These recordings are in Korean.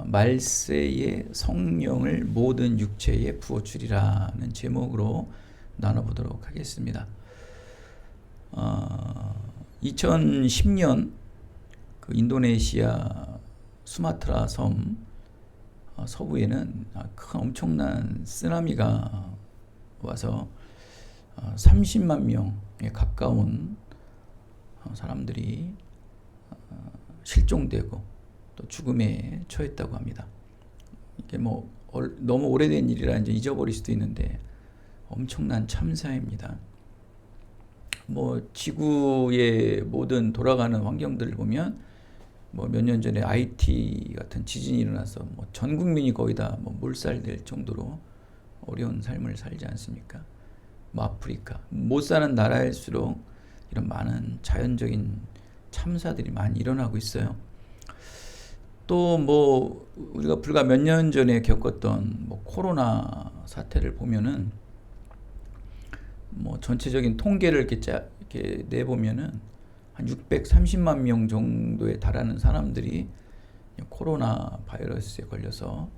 말세의 성령을 모든 육체에 부어주리라는 제목으로 나눠보도록 하겠습니다. 2010년 그 인도네시아 수마트라 섬 서부에는 큰 엄청난 쓰나미가 와서 30만 명에 가까운 사람들이 실종되고 또 죽음에 처했다고 합니다. 이게 뭐 너무 오래된 일이라 이제 잊어버릴 수도 있는데 엄청난 참사입니다. 뭐 지구의 모든 돌아가는 환경들을 보면 뭐 몇 년 전에 IT 같은 지진이 일어나서 뭐 전 국민이 거의 다 뭐 몰살될 정도로 어려운 삶을 살지 않습니까? 뭐 아프리카 못 사는 나라일수록 이런 많은 자연적인 참사들이 많이 일어나고 있어요. 또 뭐 우리가 불과 몇 년 전에 겪었던 뭐 코로나 사태를 보면은 뭐 전체적인 통계를 이렇게 내보면은 한 630만 명 정도에 달하는 사람들이 코로나 바이러스에 걸려서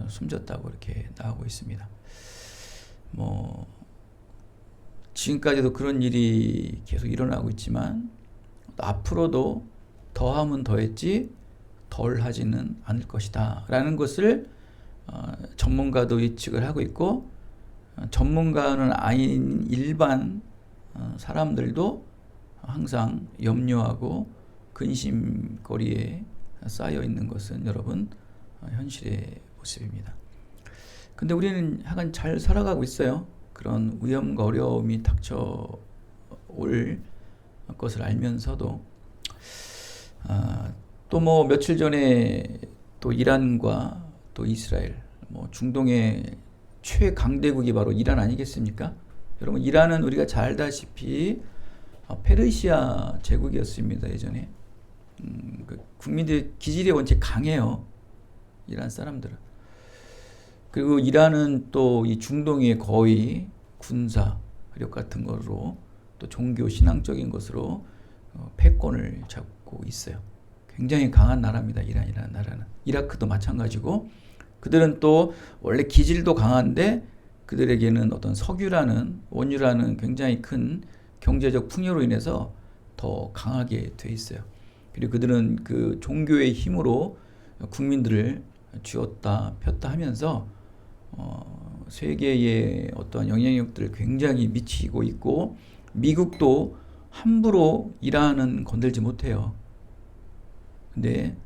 숨졌다고 이렇게 나오고 있습니다. 뭐 지금까지도 그런 일이 계속 일어나고 있지만 앞으로도 더하면 더했지 덜 하지는 않을 것이다 라는 것을 전문가도 예측을 하고 있고, 전문가는 아닌 일반 사람들도 항상 염려하고 근심거리에 쌓여 있는 것은 여러분 현실의 모습입니다. 근데 우리는 하여간 잘 살아가고 있어요. 그런 위험과 어려움이 닥쳐올 것을 알면서도 또 뭐 며칠 전에 또 이란과 또 이스라엘, 뭐 중동의 최강대국이 바로 이란 아니겠습니까? 여러분 이란은 우리가 잘 알다시피 페르시아 제국이었습니다. 예전에 그 국민들의 기질이 원체 강해요. 이란 사람들은. 그리고 이란은 또 이 중동의 거의 군사 력 같은 것으로 또 종교 신앙적인 것으로 패권을 잡고 있어요. 굉장히 강한 나라입니다. 이란이라는 나라는. 이라크도 마찬가지고, 그들은 또 원래 기질도 강한데 그들에게는 어떤 석유라는 원유라는 굉장히 큰 경제적 풍요로 인해서 더 강하게 돼 있어요. 그리고 그들은 그 종교의 힘으로 국민들을 쥐었다 폈다 하면서 세계의 어떤 영향력들을 굉장히 미치고 있고, 미국도 함부로 이란은 건들지 못해요. 근데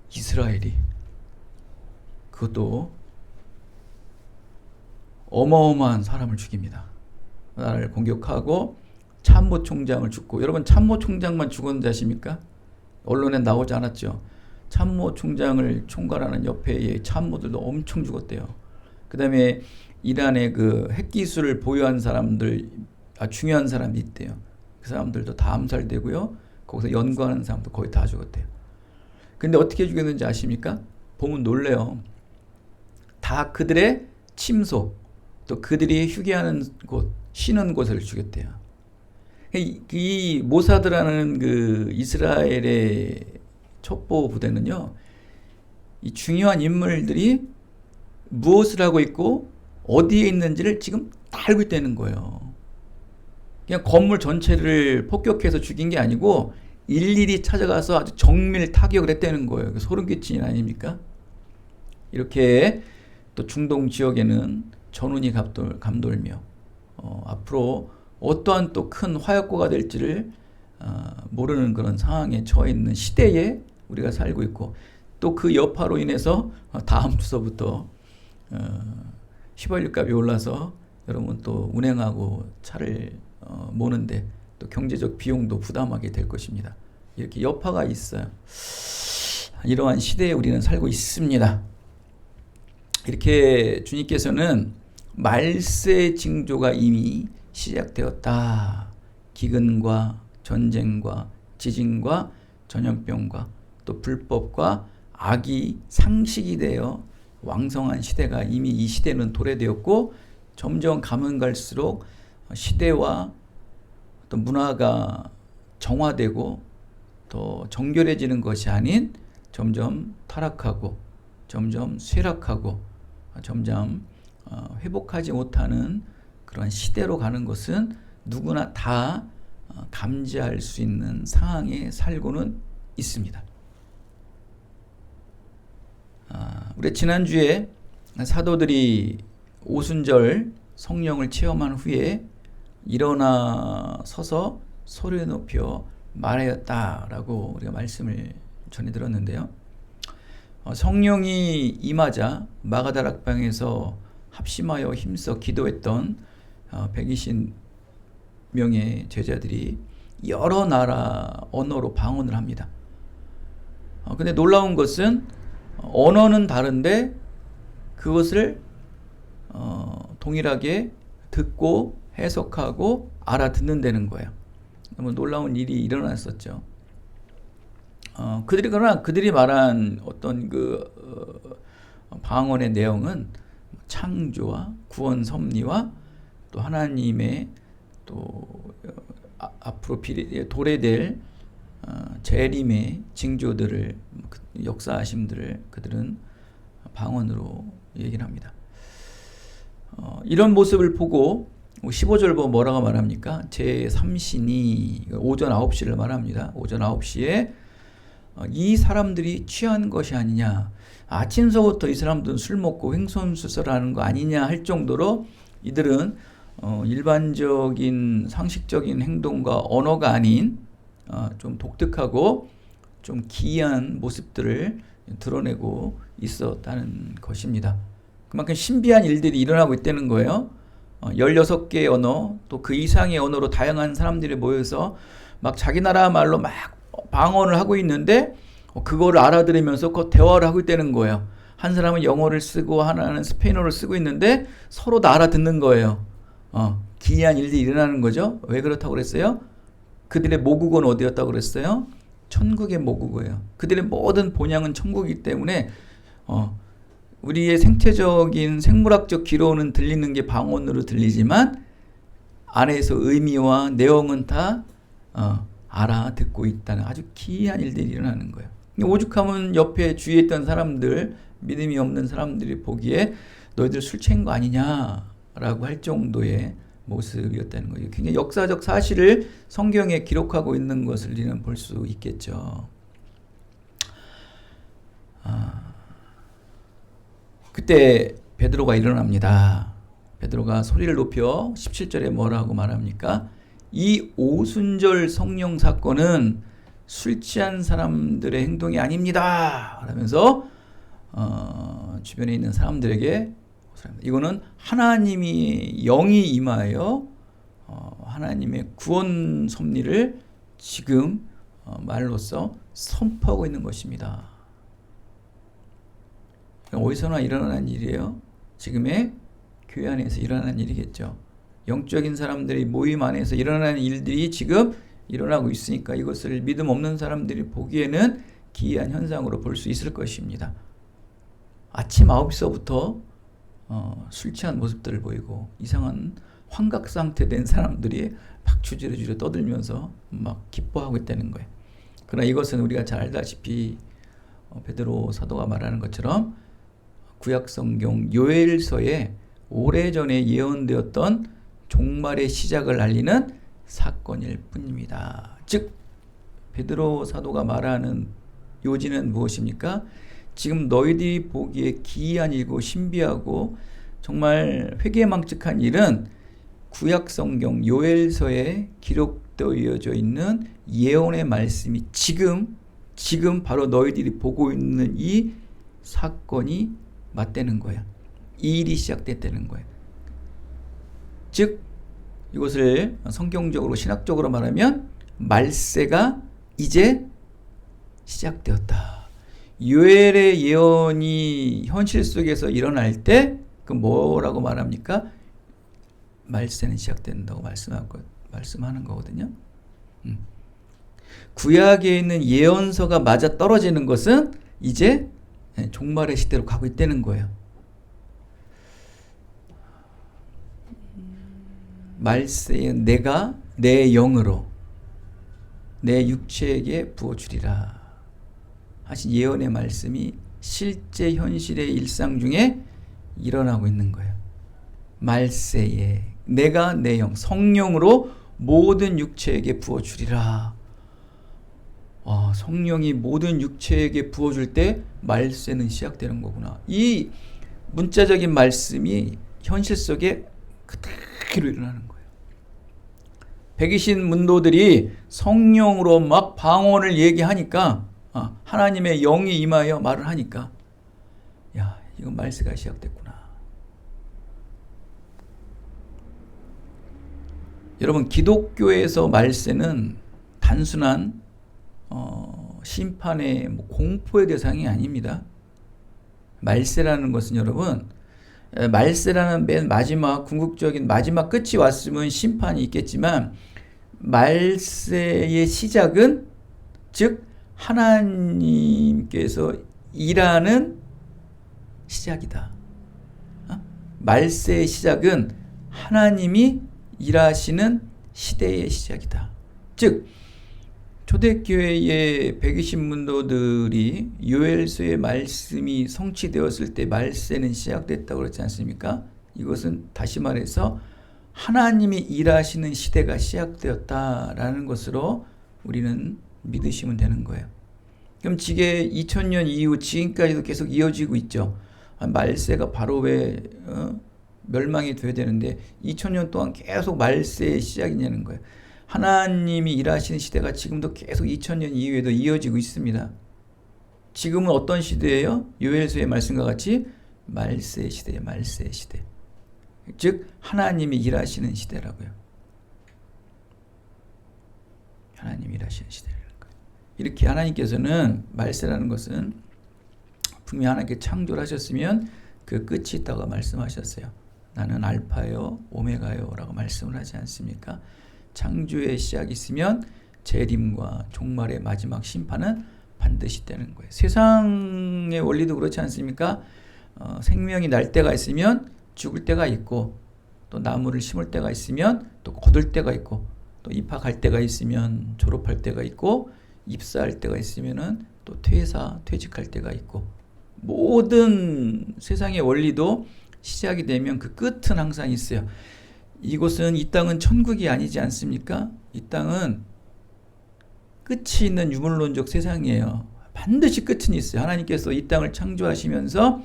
이스라엘이 그것도 어마어마한 사람을 죽입니다. 나라를 공격하고 참모총장을 죽고, 여러분 참모총장만 죽었는지 아십니까? 언론에 나오지 않았죠. 참모총장을 총괄하는 옆에 참모들도 엄청 죽었대요. 그 다음에 이란의 그 핵기술을 보유한 사람들, 중요한 사람이 있대요. 그 사람들도 다 암살되고요. 거기서 연구하는 사람도 거의 다 죽었대요. 근데 어떻게 죽였는지 아십니까? 보면 놀래요. 다 그들의 침소, 또 그들이 휴게하는 곳, 쉬는 곳을 죽였대요. 이 모사드라는 그 이스라엘의 첩보 부대는요, 이 중요한 인물들이 무엇을 하고 있고 어디에 있는지를 지금 다 알고 있다는 거예요. 그냥 건물 전체를 폭격해서 죽인 게 아니고 일일이 찾아가서 아주 정밀 타격을 했다는 거예요. 소름 끼치는 일 아닙니까? 이렇게 또 중동 지역에는 전운이 감돌며 앞으로 어떠한 또 큰 화약고가 될지를 모르는 그런 상황에 처해 있는 시대에 우리가 살고 있고, 또 그 여파로 인해서 다음 주서부터 휘발유값이 올라서 여러분 또 운행하고 차를 모는데 또 경제적 비용도 부담하게 될 것입니다. 이렇게 여파가 있어요. 이러한 시대에 우리는 살고 있습니다. 이렇게 주님께서는 말세 징조가 이미 시작되었다. 기근과 전쟁과 지진과 전염병과 또 불법과 악이 상식이 되어 왕성한 시대가 이미 이 시대는 도래되었고, 점점 가면 갈수록 시대와 또 문화가 정화되고 더 정결해지는 것이 아닌 점점 타락하고 점점 쇠락하고 점점 회복하지 못하는 그런 시대로 가는 것은 누구나 다 감지할 수 있는 상황에 살고는 있습니다. 우리 지난주에 사도들이 오순절 성령을 체험한 후에 일어나 서서 소리 높여 말하였다라고 우리가 말씀을 전해 들었는데요. 성령이 임하자 마가다락방에서 합심하여 힘써 기도했던 120명의 제자들이 여러 나라 언어로 방언을 합니다. 근데 놀라운 것은 언어는 다른데 그것을 동일하게 듣고 해석하고 알아듣는다는 거예요. 너무 놀라운 일이 일어났었죠. 그들이 말한 어떤 방언의 내용은 창조와 구원 섭리와 또 하나님의 또 앞으로 도래될 재림의 징조들을 역사하심들을 그들은 방언으로 얘기를 합니다. 이런 모습을 보고 15절 보면 뭐라고 말합니까? 제3신이 오전 9시를 말합니다. 오전 9시에 이 사람들이 취한 것이 아니냐, 아침서부터 이 사람들은 술 먹고 횡설수설하는 거 아니냐 할 정도로 이들은 일반적인 상식적인 행동과 언어가 아닌 좀 독특하고 좀 기이한 모습들을 드러내고 있었다는 것입니다. 그만큼 신비한 일들이 일어나고 있다는 거예요. 16개의 언어, 또 그 이상의 언어로 다양한 사람들이 모여서 막 자기 나라 말로 막 방언을 하고 있는데 그거를 알아들으면서 그 대화를 하고 있다는 거예요. 한 사람은 영어를 쓰고 하나는 스페인어를 쓰고 있는데 서로 다 알아듣는 거예요. 기이한 일들이 일어나는 거죠. 왜 그렇다고 그랬어요? 그들의 모국어는 어디였다고 그랬어요? 천국의 모국어예요. 그들의 모든 본향은 천국이기 때문에 우리의 생체적인 생물학적 기로는 들리는 게 방언으로 들리지만 안에서 의미와 내용은 다 알아듣고 있다는 아주 기이한 일들이 일어나는 거예요. 오죽하면 옆에 주위에 있던 사람들, 믿음이 없는 사람들이 보기에 너희들 술 취한 거 아니냐라고 할 정도의 모습이었다는 거예요. 굉장히 역사적 사실을 성경에 기록하고 있는 것을 우리는 볼 수 있겠죠. 그때 베드로가 일어납니다. 베드로가 소리를 높여 17절에 뭐라고 말합니까? 이 오순절 성령 사건은 술 취한 사람들의 행동이 아닙니다. 그러면서 주변에 있는 사람들에게 이거는 하나님이 영이 임하여 하나님의 구원 섭리를 지금 말로써 선포하고 있는 것입니다. 어디서나 일어나는 일이에요. 지금의 교회 안에서 일어나는 일이겠죠. 영적인 사람들이 모임 안에서 일어나는 일들이 지금 일어나고 있으니까 이것을 믿음 없는 사람들이 보기에는 기이한 현상으로 볼 수 있을 것입니다. 아침 9시서부터 술 취한 모습들을 보이고 이상한 환각 상태 된 사람들이 막 주저주저 떠들면서 막 기뻐하고 있다는 거예요. 그러나 이것은 우리가 잘 알다시피 베드로 사도가 말하는 것처럼 구약성경 요엘서에 오래전에 예언되었던 종말의 시작을 알리는 사건일 뿐입니다. 즉 베드로 사도가 말하는 요지는 무엇입니까? 지금 너희들이 보기에 기이한 일이고 신비하고 정말 회개망측한 일은 구약성경 요엘서에 기록되어져 있는 예언의 말씀이 지금 바로 너희들이 보고 있는 이 사건이 맞대는 거예요. 이 일이 시작됐다는 거예요. 즉 이것을 성경적으로 신학적으로 말하면 말세가 이제 시작되었다. 요엘의 예언이 현실 속에서 일어날 때 그 뭐라고 말합니까? 말세는 시작된다고 말씀하는 거거든요. 구약에 있는 예언서가 맞아 떨어지는 것은 이제 종말의 시대로 가고 있다는 거예요. 말세에 내가 내 영으로 내 육체에게 부어주리라. 하신 예언의 말씀이 실제 현실의 일상 중에 일어나고 있는 거예요. 말세에 내가 내 영 성령으로 모든 육체에게 부어주리라. 성령이 모든 육체에게 부어줄 때 말세는 시작되는 거구나. 이 문자적인 말씀이 현실 속에 그대로 일어나는 거예요. 120 문도들이 성령으로 막 방언을 얘기하니까 하나님의 영이 임하여 말을 하니까 야, 이건 말세가 시작됐구나. 여러분, 기독교에서 말세는 단순한 심판의 공포의 대상이 아닙니다. 말세라는 것은 여러분, 말세라는 맨 마지막 궁극적인 마지막 끝이 왔으면 심판이 있겠지만 말세의 시작은 즉 하나님께서 일하는 시작이다. 말세의 시작은 하나님이 일하시는 시대의 시작이다. 즉 초대교회의 120문도들이 요엘서의 말씀이 성취되었을 때 말세는 시작됐다고 그렇지 않습니까? 이것은 다시 말해서 하나님이 일하시는 시대가 시작되었다라는 것으로 우리는 믿으시면 되는 거예요. 그럼 지게 2000년 이후 지금까지도 계속 이어지고 있죠. 말세가 바로 왜 멸망이 돼야 되는데 2000년 동안 계속 말세의 시작이냐는 거예요. 하나님이 일하시는 시대가 지금도 계속 2000년 이후에도 이어지고 있습니다. 지금은 어떤 시대예요? 요엘서의 말씀과 같이 말세의 시대예요. 말세의 시대. 즉 하나님이 일하시는 시대라고요. 하나님이 일하시는 시대라는 거예요. 이렇게 하나님께서는 말세라는 것은 분명히 하나님께 창조를 하셨으면 그 끝이 있다고 말씀하셨어요. 나는 알파요 오메가요 라고 말씀을 하지 않습니까? 창조의 시작이 있으면 재림과 종말의 마지막 심판은 반드시 되는 거예요. 세상의 원리도 그렇지 않습니까? 생명이 날 때가 있으면 죽을 때가 있고, 또 나무를 심을 때가 있으면 또 거둘 때가 있고, 또 입학할 때가 있으면 졸업할 때가 있고, 입사할 때가 있으면은 또 퇴직할 때가 있고, 모든 세상의 원리도 시작이 되면 그 끝은 항상 있어요. 이곳은 이 땅은 천국이 아니지 않습니까? 이 땅은 끝이 있는 유물론적 세상이에요. 반드시 끝은 있어요. 하나님께서 이 땅을 창조하시면서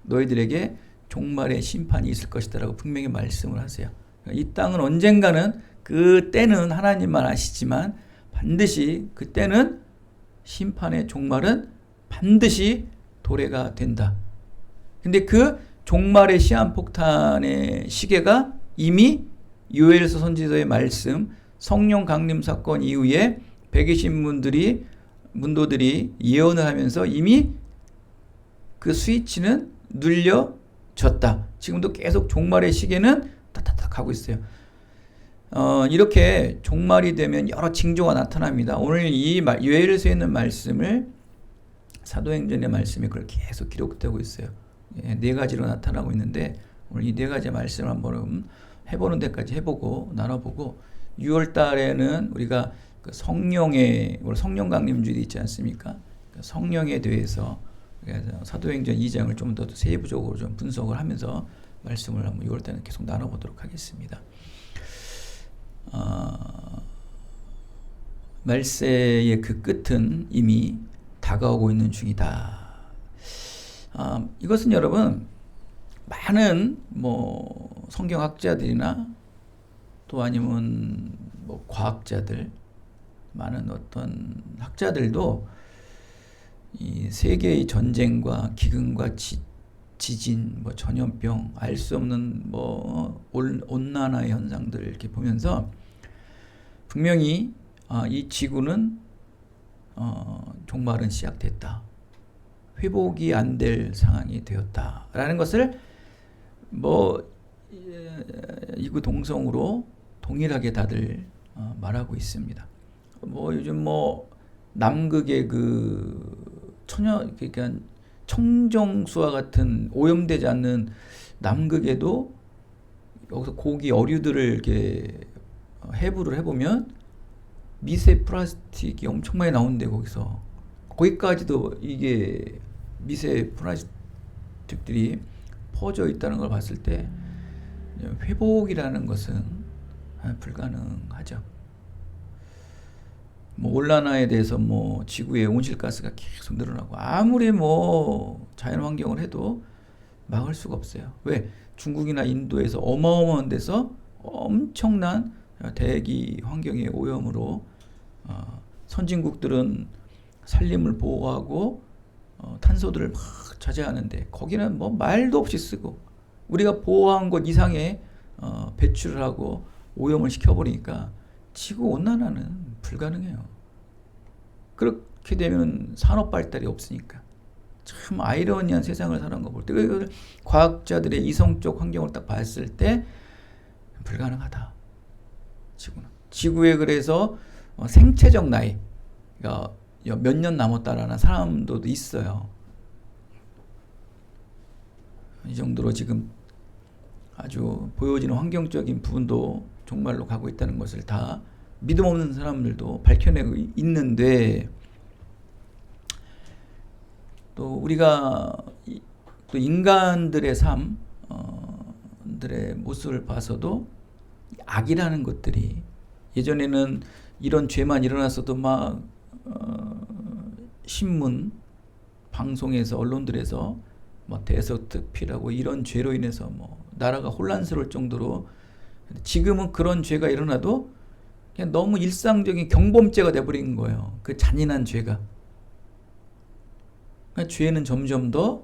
너희들에게 종말의 심판이 있을 것이다 라고 분명히 말씀을 하세요. 이 땅은 언젠가는 그 때는 하나님만 아시지만 반드시 그 때는 심판의 종말은 반드시 도래가 된다. 근데 그 종말의 시한폭탄의 시계가 이미 요엘서 선지서의 말씀, 성령 강림 사건 이후에 120문도들이 예언을 하면서 이미 그 스위치는 눌려졌다. 지금도 계속 종말의 시계는 타타타 가고 있어요. 이렇게 종말이 되면 여러 징조가 나타납니다. 오늘 이 요엘서에 있는 말씀을 사도행전의 말씀이 그걸 계속 기록되고 있어요. 네 가지로 나타나고 있는데 오늘 이 네 가지 말씀을 한번 해보는 데까지 해보고 나눠보고 6월 달에는 우리가 그 성령의 성령 강림주일이 있지 않습니까? 성령에 대해서 사도행전 2장을 좀 더 세부적으로 좀 분석을 하면서 말씀을 한번 6월 달에는 계속 나눠보도록 하겠습니다. 말세의 그 끝은 이미 다가오고 있는 중이다. 이것은 여러분 많은 성경학자들이나 또 아니면 과학자들, 많은 어떤 학자들도 이 세계의 전쟁과 기근과 지진, 전염병, 알 수 없는 온난화 현상들 이렇게 보면서 분명히 이 지구는 종말은 시작됐다. 회복이 안 될 상황이 되었다라는 것을 이구동성으로 동일하게 다들 말하고 있습니다. 요즘 남극의 그러니까 청정수와 같은 오염되지 않는 남극에도 여기서 고기 어류들을 이렇게 해부를 해보면 미세 플라스틱이 엄청 많이 나오는데 거기서 거기까지도 이게 미세 플라스틱들이 퍼져 있다는 걸 봤을 때 회복이라는 것은 불가능하죠. 뭐 온난화에 대해서 뭐 지구의 온실가스가 계속 늘어나고 아무리 뭐 자연 환경을 해도 막을 수가 없어요. 왜? 중국이나 인도에서 어마어마한 데서 엄청난 대기 환경의 오염으로 선진국들은 산림을 보호하고 탄소들을 막 자제하는데 거기는 뭐 말도 없이 쓰고 우리가 보호한 것 이상의 배출을 하고 오염을 시켜버리니까 지구 온난화는 불가능해요. 그렇게 되면 산업 발달이 없으니까. 참 아이러니한 세상을 사는 거 볼 때 과학자들의 이성적 환경을 딱 봤을 때 불가능하다. 지구는. 지구에 그래서 생체적 나이가 몇 년 남았다라는 사람들도 있어요. 이 정도로 지금 아주 보여지는 환경적인 부분도 종말로 가고 있다는 것을 다 믿음 없는 사람들도 밝혀내고 있는데 또 우리가 또 인간들의 삶들의 모습을 봐서도 악이라는 것들이 예전에는 이런 죄만 일어났어도 막 신문, 방송에서 언론들에서 뭐 대서특필하고 이런 죄로 인해서 뭐 나라가 혼란스러울 정도로 지금은 그런 죄가 일어나도 그냥 너무 일상적인 경범죄가 돼버린 거예요. 그 잔인한 죄가. 그러니까 죄는 점점 더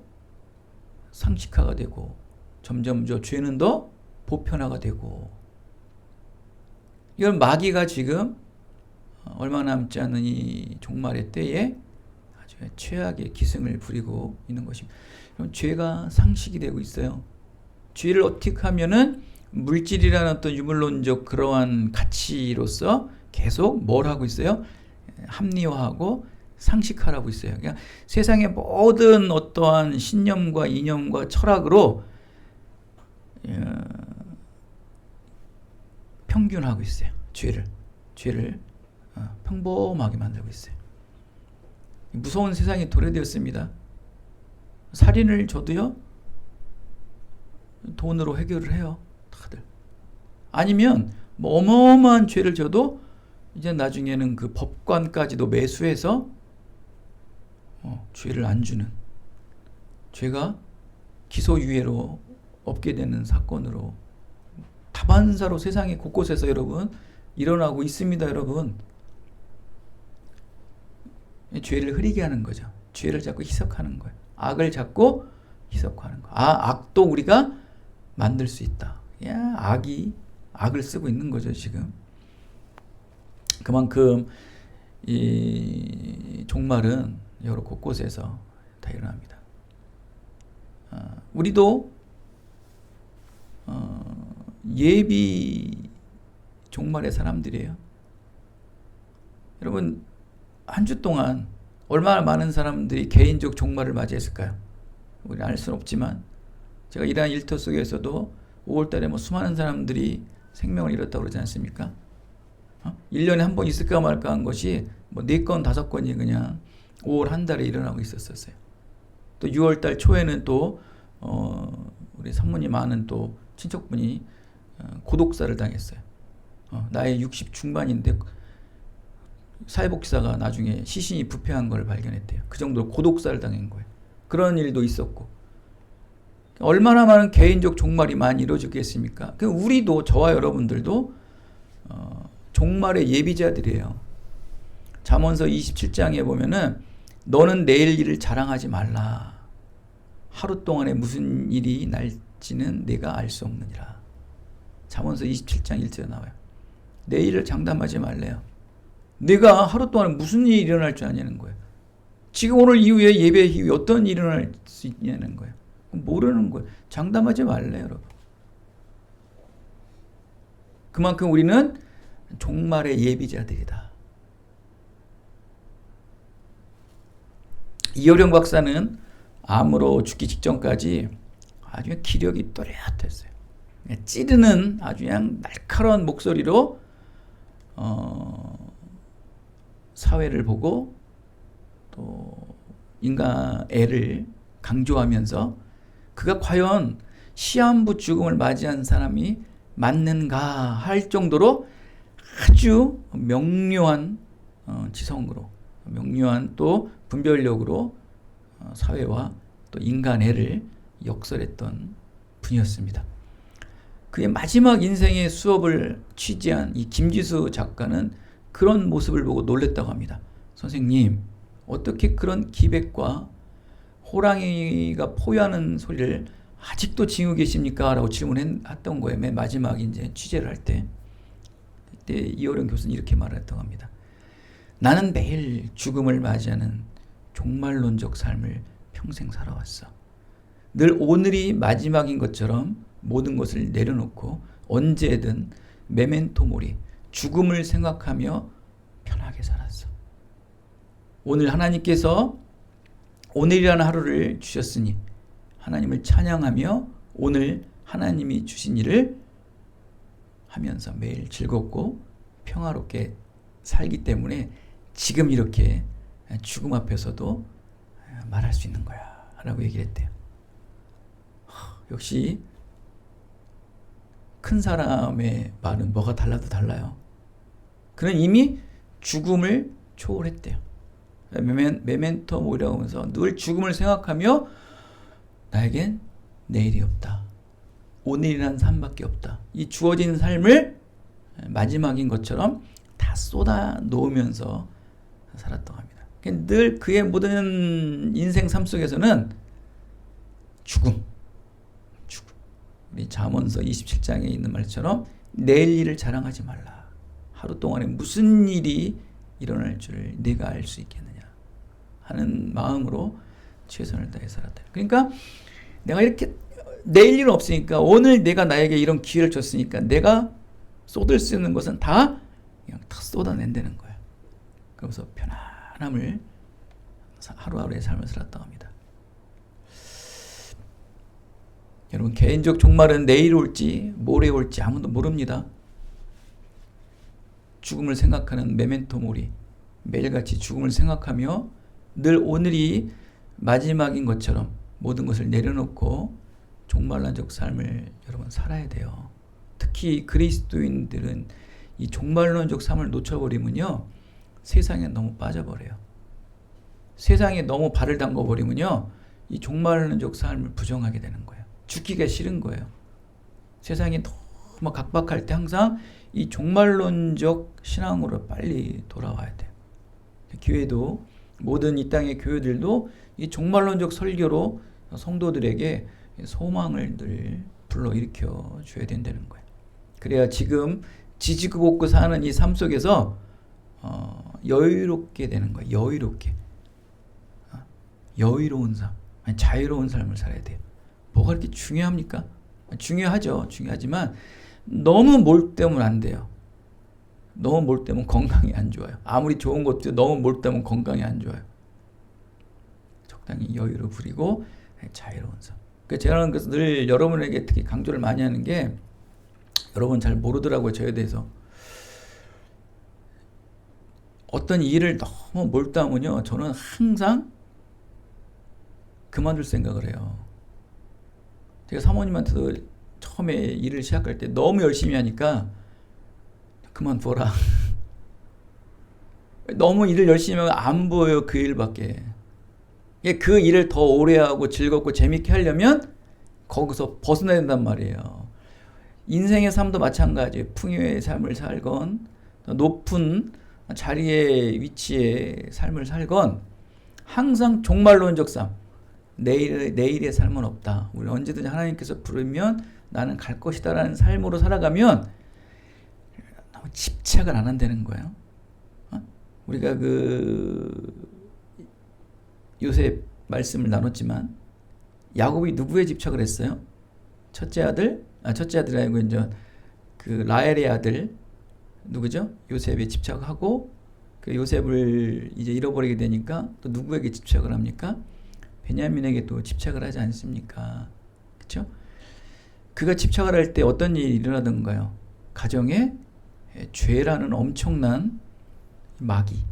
상식화가 되고 점점 죄는 더 보편화가 되고 이건 마귀가 지금 얼마 남지 않은 이 종말의 때에 아주 최악의 기승을 부리고 있는 것입니다. 죄가 상식이 되고 있어요. 죄를 어떻게 하면은 물질이라는 어떤 유물론적 그러한 가치로서 계속 뭘 하고 있어요? 합리화하고 상식화하고 있어요. 그러니까 세상의 모든 어떠한 신념과 이념과 철학으로 평균화하고 있어요. 죄를 평범하게 만들고 있어요. 무서운 세상이 도래되었습니다. 살인을 저도요 돈으로 해결을 해요. 다들. 아니면 뭐 어마어마한 죄를 져도 이제 나중에는 그 법관까지도 매수해서 죄를 안 주는, 죄가 기소유예로 없게 되는 사건으로 다반사로 세상의 곳곳에서 여러분 일어나고 있습니다. 여러분 죄를 흐리게 하는 거죠. 죄를 자꾸 희석하는 거예요. 악을 자꾸 희석하는 거. 악도 우리가 만들 수 있다. 악이 악을 쓰고 있는 거죠 지금. 그만큼 이 종말은 여러 곳곳에서 다 일어납니다. 우리도 예비 종말의 사람들이에요. 여러분 한 주 동안 얼마나 많은 사람들이 개인적 종말을 맞이했을까요? 우리는 알 수는 없지만 제가 일하는 일터 속에서도 5월달에 뭐 수많은 사람들이 생명을 잃었다고 그러지 않습니까? 1년에 한 번 있을까 말까 한 것이 뭐 4건 5건이 그냥 5월 한 달에 일어나고 있었어요. 또 6월달 초에는 또 우리 산모님 아는 또 친척분이 고독사를 당했어요. 나이 60 중반인데 사회복지사가 나중에 시신이 부패한 걸 발견했대요. 그 정도로 고독사를 당한 거예요. 그런 일도 있었고 얼마나 많은 개인적 종말이 많이 이루어지겠습니까? 우리도 저와 여러분들도 종말의 예비자들이에요. 잠언서 27장에 보면은 너는 내일 일을 자랑하지 말라. 하루 동안에 무슨 일이 날지는 내가 알 수 없느니라. 잠언서 27장 1절에 나와요. 내일을 장담하지 말래요. 내가 하루 동안에 무슨 일이 일어날 줄 아냐는 거예요. 지금 오늘 이후에 예배 이후에 어떤 일이 일어날 수 있냐는 거예요. 모르는 거예요. 장담하지 말래요, 여러분. 그만큼 우리는 종말의 예비자들이다. 이효령 박사는 암으로 죽기 직전까지 아주 기력이 또렷했어요. 찌르는 아주 그냥 날카로운 목소리로 사회를 보고 또 또 인간애를 강조하면서 그가 과연 시한부 죽음을 맞이한 사람이 맞는가 할 정도로 아주 명료한 지성으로, 명료한 또 분별력으로 사회와 또 인간애를 역설했던 분이었습니다. 그의 마지막 인생의 수업을 취재한 이 김지수 작가는 그런 모습을 보고 놀랬다고 합니다. 선생님, 어떻게 그런 기백과 호랑이가 포효하는 소리를 아직도 지니고 계십니까? 라고 질문했던 거예요. 맨 마지막 이제 취재를 할 때. 그때 이어령 교수는 이렇게 말했다고 합니다. 나는 매일 죽음을 맞이하는 종말론적 삶을 평생 살아왔어. 늘 오늘이 마지막인 것처럼 모든 것을 내려놓고 언제든 메멘토 모리, 죽음을 생각하며 편하게 살았어. 오늘 하나님께서 오늘이라는 하루를 주셨으니 하나님을 찬양하며 오늘 하나님이 주신 일을 하면서 매일 즐겁고 평화롭게 살기 때문에 지금 이렇게 죽음 앞에서도 말할 수 있는 거야 라고 얘기를 했대요. 역시 큰 사람의 말은 뭐가 달라도 달라요. 그는 이미 죽음을 초월했대요. 메멘토 모리라고 하면서 늘 죽음을 생각하며 나에겐 내일이 없다. 오늘이란 삶밖에 없다. 이 주어진 삶을 마지막인 것처럼 다 쏟아 놓으면서 살았다고 합니다. 늘 그의 모든 인생 삶 속에서는 죽음. 우리 잠언서 27장에 있는 말처럼 내일 일을 자랑하지 말라. 하루 동안에 무슨 일이 일어날 줄 네가 알 수 있겠느냐 하는 마음으로 최선을 다해 살았다. 그러니까 내가 이렇게 내일 일은 없으니까 오늘 내가 나에게 이런 기회를 줬으니까 내가 쏟을 수 있는 것은 다 그냥 다 쏟아낸다는 거야. 그러면서 편안함을 하루하루의 삶을 살았다고 합니다. 여러분, 개인적 종말은 내일 올지 모레 올지 아무도 모릅니다. 죽음을 생각하는 메멘토 모리, 매일같이 죽음을 생각하며 늘 오늘이 마지막인 것처럼 모든 것을 내려놓고 종말론적 삶을 여러분 살아야 돼요. 특히 그리스도인들은 이 종말론적 삶을 놓쳐버리면요, 세상에 너무 빠져버려요. 세상에 너무 발을 담궈버리면요, 이 종말론적 삶을 부정하게 되는 거예요. 죽기가 싫은 거예요. 세상이 너무 각박할 때 항상 이 종말론적 신앙으로 빨리 돌아와야 돼요. 교회도, 모든 이 땅의 교회들도 이 종말론적 설교로 성도들에게 소망을 늘 불러일으켜 줘야 된다는 거예요. 그래야 지금 지지고 사는 이 삶 속에서 여유롭게 되는 거예요. 여유로운 삶, 자유로운 삶을 살아야 돼요. 뭐가 그렇게 중요합니까? 중요하죠. 중요하지만 너무 몰두하면 안 돼요. 너무 몰두하면 건강이 안 좋아요. 아무리 좋은 것도 너무 몰두하면 건강이 안 좋아요. 적당히 여유를 부리고 자유로운 삶. 제가 그래서 늘 여러분에게 특히 강조를 많이 하는 게, 여러분 잘 모르더라고요, 저에 대해서. 어떤 일을 너무 몰두하면요, 저는 항상 그만둘 생각을 해요. 제가 사모님한테도 처음에 일을 시작할 때 너무 열심히 하니까 그만둬라. 너무 일을 열심히 하면 안 보여요, 그 일밖에. 그 일을 더 오래 하고 즐겁고 재밌게 하려면 거기서 벗어나야 된단 말이에요. 인생의 삶도 마찬가지예요. 풍요의 삶을 살건 높은 자리의 위치의 삶을 살건 항상 종말론적 삶, 내일의 삶은 없다. 우리 언제든지 하나님께서 부르면 나는 갈 것이다 라는 삶으로 살아가면 너무 집착을 안 한다는 거예요. 우리가 요새 말씀을 나눴지만 야곱이 누구에 집착을 했어요? 첫째 아들이 아니고 이제 그 라헬의 아들 누구죠? 요셉에 집착하고 그 요셉을 이제 잃어버리게 되니까 또 누구에게 집착을 합니까? 베냐민에게 또 집착을 하지 않습니까? 그렇죠? 그가 집착을 할 때 어떤 일이 일어나던가요? 가정에 죄라는 엄청난 마귀,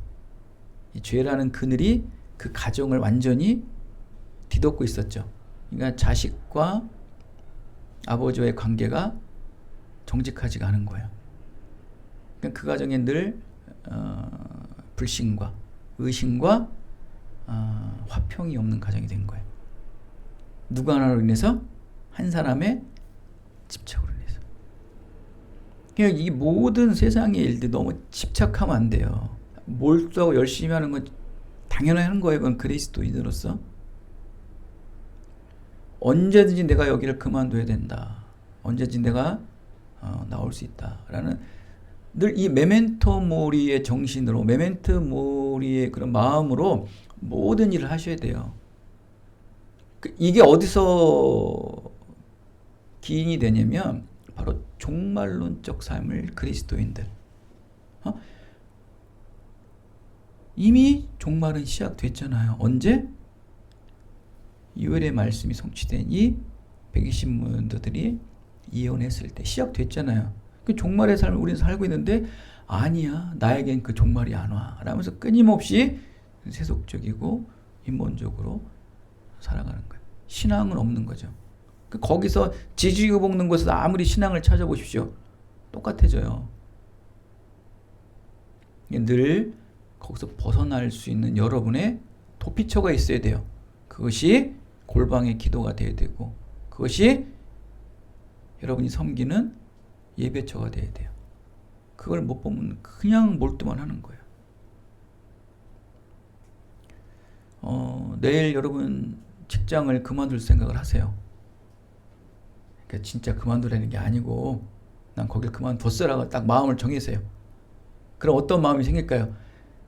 이 죄라는 그늘이 그 가정을 완전히 뒤덮고 있었죠. 그러니까 자식과 아버지와의 관계가 정직하지가 않은 거예요. 그러니까 그 가정에 늘 불신과 의심과 화평이 없는 가정이 된 거예요. 누구 하나로 인해서? 한 사람의 집착으로 인해서. 그러니까 이 모든 세상의 일들 너무 집착하면 안 돼요. 몰두하고 열심히 하는 건 당연한 거예요. 그건 그리스도인으로서. 언제든지 내가 여기를 그만둬야 된다. 언제든지 내가 나올 수 있다라는 늘 이 메멘토 모리의 정신으로, 메멘토 모리의 그런 마음으로 모든 일을 하셔야 돼요. 이게 어디서 기인이 되냐면 바로 종말론적 삶을 그리스도인들 이미 종말은 시작됐잖아요. 언제? 요엘의 말씀이 성취된 이 120문도들이 이혼했을 때 시작됐잖아요. 그 종말의 삶을 우리는 살고 있는데 아니야, 나에겐 그 종말이 안 와 라면서 끊임없이 세속적이고 인본적으로 살아가는 거예요. 신앙은 없는 거죠. 거기서 지지고 볶는 곳에서 아무리 신앙을 찾아보십시오. 똑같아져요. 늘 거기서 벗어날 수 있는 여러분의 도피처가 있어야 돼요. 그것이 골방의 기도가 되어야 되고, 그것이 여러분이 섬기는 예배처가 되어야 돼요. 그걸 못 보면 그냥 몰두만 하는 거예요. 내일 여러분 직장을 그만둘 생각을 하세요. 그러니까 진짜 그만두라는 게 아니고 난 거길 그만뒀어라고 딱 마음을 정해세요. 그럼 어떤 마음이 생길까요?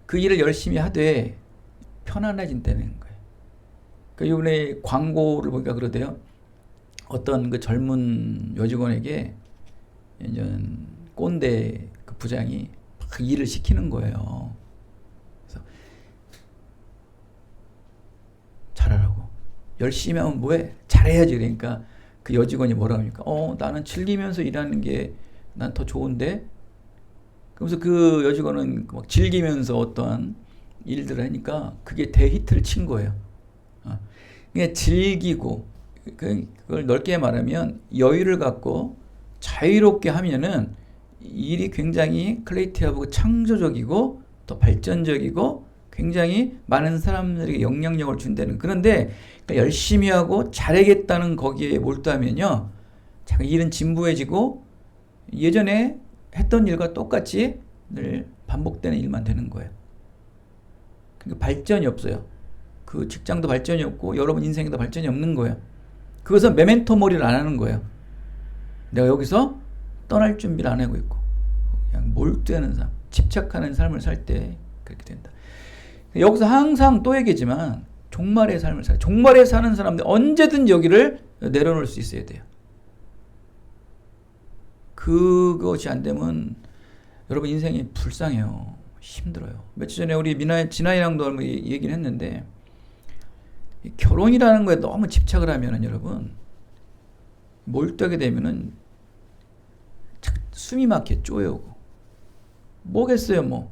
그 일을 열심히 하되 편안해진다는 거예요. 그러니까 이번에 광고를 보니까 그러대요. 어떤 그 젊은 여직원에게 이제 꼰대 그 부장이 막 일을 시키는 거예요. 그래서 잘하라고. 열심히 하면 뭐해? 잘해야지. 그러니까 그 여직원이 뭐라고 하니까 나는 즐기면서 일하는 게 난 더 좋은데. 그러면서 그 여직원은 막 즐기면서 어떠한 일들을 하니까 그게 대히트를 친 거예요. 그냥 즐기고 그걸 넓게 말하면 여유를 갖고 자유롭게 하면은 일이 굉장히 크리에이티브하고 창조적이고 또 발전적이고 굉장히 많은 사람들에게 영향력을 준다는. 그런데 그러니까 열심히 하고 잘하겠다는 거기에 몰두하면요, 자꾸 일은 진부해지고 예전에 했던 일과 똑같이 늘 반복되는 일만 되는 거예요. 그러니까 발전이 없어요. 그 직장도 발전이 없고 여러분 인생에도 발전이 없는 거예요. 그것은 메멘토 모리를 안 하는 거예요. 내가 여기서 떠날 준비를 안 하고 있고 그냥 몰두하는 삶, 집착하는 삶을 살 때 그렇게 된다. 여기서 항상 또 얘기지만 종말의 삶을 살아요. 종말에 사는 사람들 언제든 여기를 내려놓을 수 있어야 돼요. 그것이 안 되면 여러분 인생이 불쌍해요. 힘들어요. 며칠 전에 우리 진아이랑도 얘기를 했는데 결혼이라는 거에 너무 집착을 하면은 여러분 몰두하게 되면은 숨이 막혀 쪼여오고 뭐겠어요 뭐.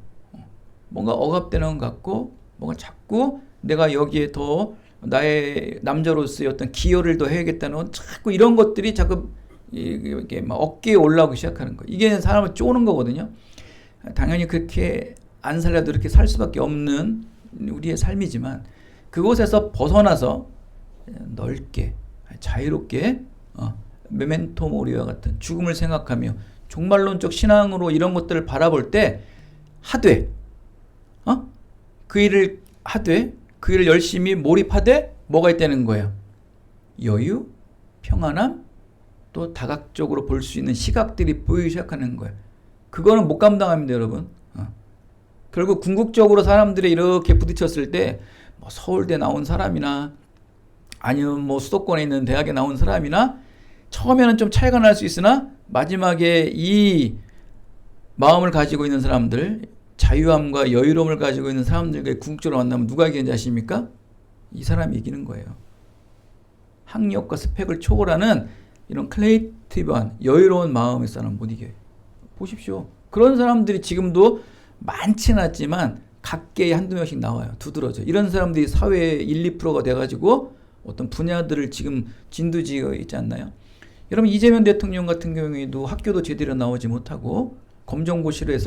뭔가 억압되는 것 같고 뭔가 자꾸 내가 여기에 더 나의 남자로서의 어떤 기여를 더 해야겠다는 자꾸 이런 것들이 자꾸 이게 막 어깨에 올라오기 시작하는 거예요. 이게 사람을 쪼는 거거든요. 당연히 그렇게 안 살려도 이렇게 살 수밖에 없는 우리의 삶이지만 그곳에서 벗어나서 넓게 자유롭게 메멘토 모리와 같은 죽음을 생각하며 종말론적 신앙으로 이런 것들을 바라볼 때 하되 그 일을 하되 그 일을 열심히 몰입하되 뭐가 있다는 거예요? 여유, 평안함, 또 다각적으로 볼 수 있는 시각들이 보이기 시작하는 거예요. 그거는 못 감당합니다, 여러분. 결국 궁극적으로 사람들이 이렇게 부딪혔을 때 뭐 서울대 나온 사람이나 아니면 뭐 수도권에 있는 대학에 나온 사람이나 처음에는 좀 차이가 날 수 있으나 마지막에 이 마음을 가지고 있는 사람들, 자유함과 여유로움을 가지고 있는 사람들과 궁극적으로 만나면 누가 이기는지 아십니까? 이 사람이 이기는 거예요. 학력과 스펙을 초월하는 이런 크리에이티브한 여유로운 마음의 사람 못 이겨요. 보십시오. 그런 사람들이 지금도 많지는 않지만 각계에 한두 명씩 나와요. 두드러져. 이런 사람들이 사회의 1, 2%가 돼가지고 어떤 분야들을 지금 진두지휘가 있지 않나요? 여러분 이재명 대통령 같은 경우에도 학교도 제대로 나오지 못하고 검정고시로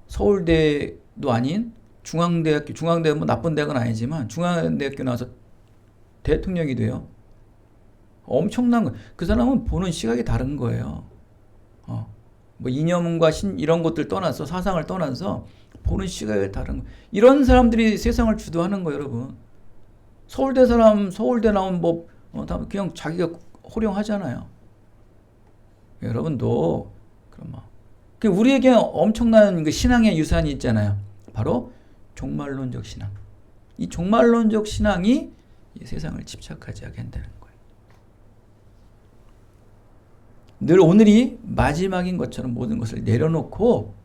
서울대도 아닌 중앙대학교, 중앙대 뭐 나쁜 대학은 아니지만 중앙대학교 나와서 대통령이 돼요. 엄청난 거. 그 사람은 보는 시각이 다른 거예요. 뭐 이념과 이런 것들 떠나서 사상을 떠나서 보는 시각이 다른 거. 이런 사람들이 세상을 주도하는 거예요, 여러분. 서울대 사람 서울대 나온 뭐 그냥 자기가 호령하잖아요. 여러분도 그럼 우리에게 엄청난 그 신앙의 유산이 있잖아요. 바로 종말론적 신앙. 이 종말론적 신앙이 이 세상을 집착하지 않게 한다는 거예요. 늘 오늘이 마지막인 것처럼 모든 것을 내려놓고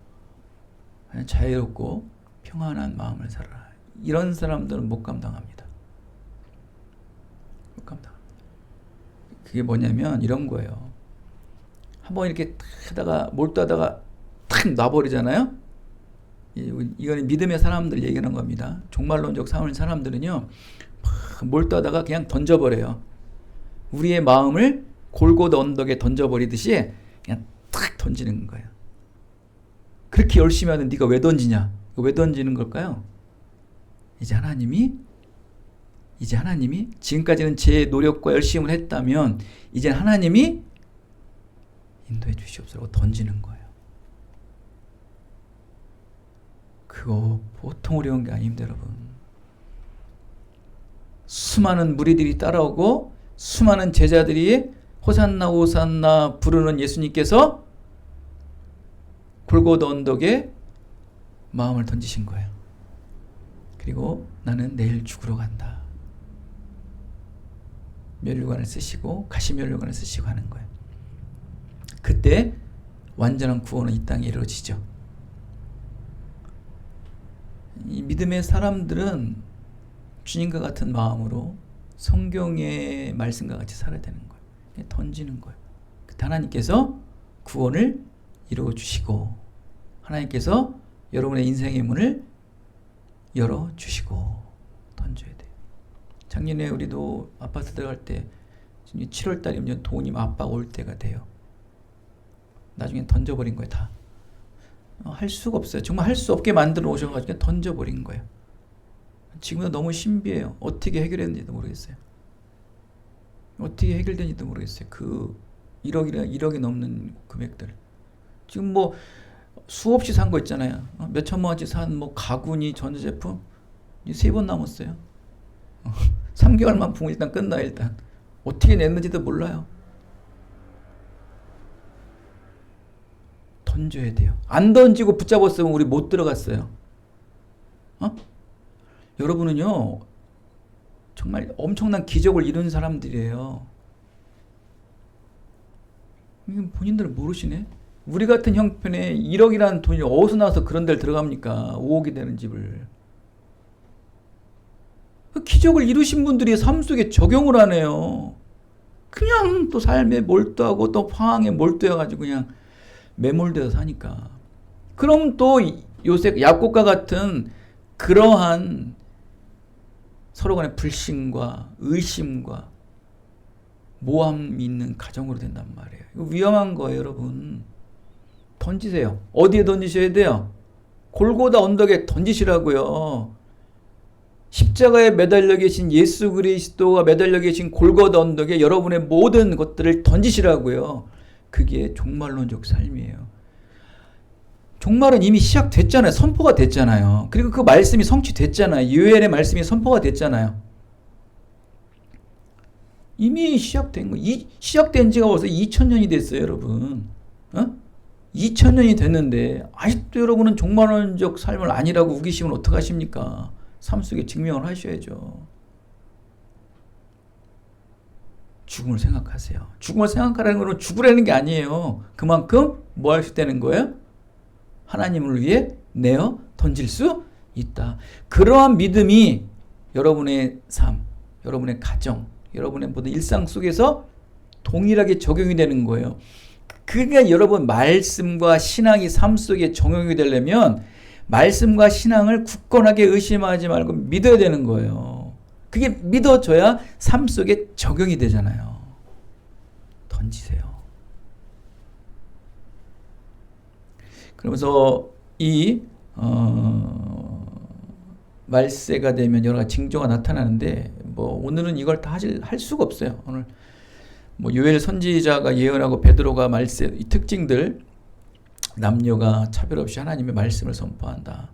자유롭고 평안한 마음을 살아라. 이런 사람들은 못 감당합니다. 못 감당. 그게 뭐냐면 이런 거예요. 한번 이렇게 하다가 몰두하다가 탁 놔버리잖아요. 이거는 믿음의 사람들 얘기하는 겁니다. 종말론적 사는 사람들은요, 몰두하다가 그냥 던져버려요. 우리의 마음을 골고다 언덕에 던져버리듯이 그냥 탁 던지는 거예요. 그렇게 열심히 하는 네가 왜 던지냐? 왜 던지는 걸까요? 이제 하나님이 지금까지는 제 노력과 열심을 했다면 이제 하나님이 인도해 주시옵소서 던지는 거예요. 그거 보통 어려운 게 아닙니다, 여러분. 수많은 무리들이 따라오고 수많은 제자들이 호산나 호산나 부르는 예수님께서 골고다 언덕에 마음을 던지신 거예요. 그리고 나는 내일 죽으러 간다. 면류관을 쓰시고 가시면류관을 쓰시고 하는 거예요. 그때 완전한 구원은 이 땅에 이루어지죠. 이 믿음의 사람들은 주님과 같은 마음으로 성경의 말씀과 같이 살아야 되는 거예요. 던지는 거예요. 그때 하나님께서 구원을 이루어주시고 하나님께서 여러분의 인생의 문을 열어주시고 던져야 돼요. 작년에 우리도 아파트 들어갈 때 7월 달이면 돈이 아빠가 올 때가 돼요. 나중에 던져버린 거예요. 다. 할 수가 없어요. 정말 할 수 없게 만들어 오셔가지고 던져버린 거예요. 지금도 너무 신비해요. 어떻게 해결했는지도 모르겠어요. 어떻게 해결된지도 모르겠어요. 그 1억이 넘는 금액들. 지금 뭐 수없이 산 거 있잖아요. 몇 천만 원치 산 뭐 가구니 전자제품 3번 남았어요. 3개월만 부으면 일단 끝나 일단. 어떻게 냈는지도 몰라요. 던져야 돼요. 안 던지고 붙잡았으면 우리 못 들어갔어요. 여러분은요 정말 엄청난 기적을 이룬 사람들이에요. 본인들은 모르시네. 우리 같은 형편에 1억이라는 돈이 어디서 나와서 그런 데를 들어갑니까? 5억이 되는 집을. 그 기적을 이루신 분들이 삶 속에 적용을 하네요. 그냥 또 삶에 몰두하고 또 황황에 몰두해가지고 그냥 매몰되어 사니까. 그럼 또 요셉, 야곱과 같은 그러한 서로 간의 불신과 의심과 모함이 있는 가정으로 된단 말이에요. 이거 위험한 거예요, 여러분. 던지세요. 어디에 던지셔야 돼요? 골고다 언덕에 던지시라고요. 십자가에 매달려 계신 예수 그리스도가 매달려 계신 골고다 언덕에 여러분의 모든 것들을 던지시라고요. 그게 종말론적 삶이에요. 종말은 이미 시작됐잖아요. 선포가 됐잖아요. 그리고 그 말씀이 성취됐잖아요. 요엘의 말씀이 선포가 됐잖아요. 이미 시작된 거. 시작된 지가 벌써 2000년이 됐어요, 여러분. 2000년이 됐는데 아직도 여러분은 종말론적 삶을 아니라고 우기시면 어떡하십니까? 삶 속에 증명을 하셔야죠. 죽음을 생각하세요. 죽음을 생각하라는 건 죽으라는 게 아니에요. 그만큼 뭐 할 수 있다는 거예요? 하나님을 위해 내어 던질 수 있다. 그러한 믿음이 여러분의 삶, 여러분의 가정, 여러분의 모든 일상 속에서 동일하게 적용이 되는 거예요. 그러니까 여러분 말씀과 신앙이 삶 속에 적용이 되려면 말씀과 신앙을 굳건하게 의심하지 말고 믿어야 되는 거예요. 그게 믿어져야 삶 속에 적용이 되잖아요. 던지세요. 그러면서 이 말세가 되면 여러 가지 징조가 나타나는데 뭐 오늘은 이걸 다 할 수가 없어요. 오늘 뭐 요엘 선지자가 예언하고 베드로가 말세 이 특징들, 남녀가 차별 없이 하나님의 말씀을 선포한다.